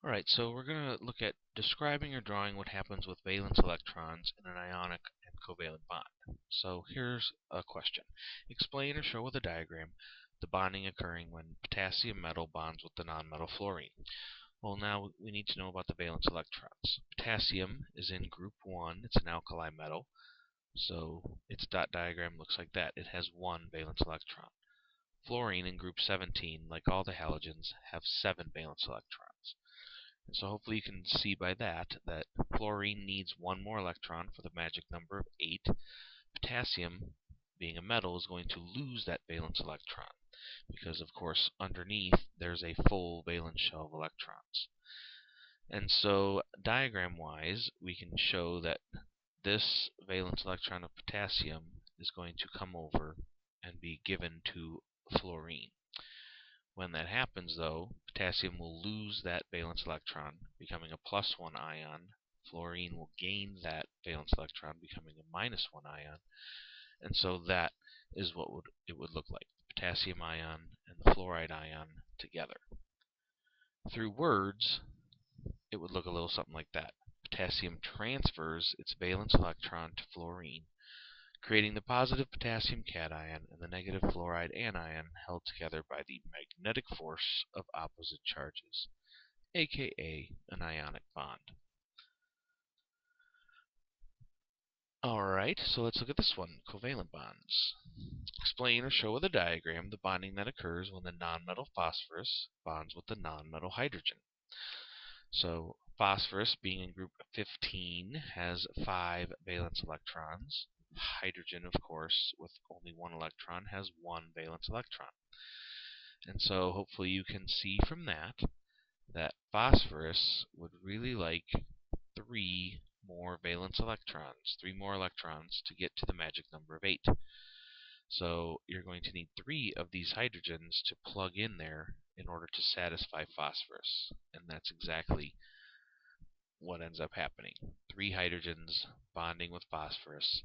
Alright, so we're going to look at describing or drawing what happens with valence electrons in an ionic and covalent bond. So here's a question. Explain or show with a diagram the bonding occurring when potassium metal bonds with the nonmetal fluorine. Well, now we need to know about the valence electrons. Potassium is in group 1. It's an alkali metal, so its dot diagram looks like that. It has 1 valence electron. Fluorine in group 17, like all the halogens, have 7 valence electrons. And so hopefully you can see by that fluorine needs 1 more electron for the magic number of 8. Potassium, being a metal, is going to lose that valence electron because, of course, underneath there's a full valence shell of electrons. And so diagram-wise, we can show that this valence electron of potassium is going to come over and be given to fluorine. When that happens, though, potassium will lose that valence electron, becoming a +1 ion. Fluorine will gain that valence electron, becoming a -1 ion. And so that is what it would look like, the potassium ion and the fluoride ion together. Through words, it would look a little something like that. Potassium transfers its valence electron to fluorine, creating the positive potassium cation and the negative fluoride anion held together by the magnetic force of opposite charges, aka an ionic bond. Alright, so let's look at this one, covalent bonds. Explain or show with a diagram the bonding that occurs when the nonmetal phosphorus bonds with the nonmetal hydrogen. So phosphorus, being in group 15, has 5 valence electrons. Hydrogen, of course, with only 1 electron, has 1 valence electron. And so hopefully you can see from that phosphorus would really like 3 more valence electrons, 3 more electrons to get to the magic number of 8. So you're going to need 3 of these hydrogens to plug in there in order to satisfy phosphorus. And that's exactly what ends up happening. 3 hydrogens bonding with phosphorus.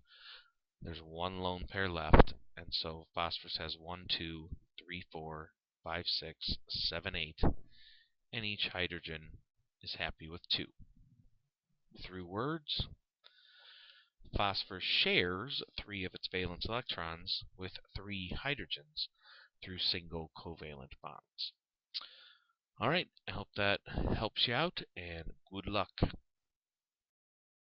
There's 1 lone pair left, and so phosphorus has 1, 2, 3, 4, 5, 6, 7, 8, and each hydrogen is happy with 2. Through words, phosphorus shares 3 of its valence electrons with 3 hydrogens through single covalent bonds. Alright, I hope that helps you out, and good luck.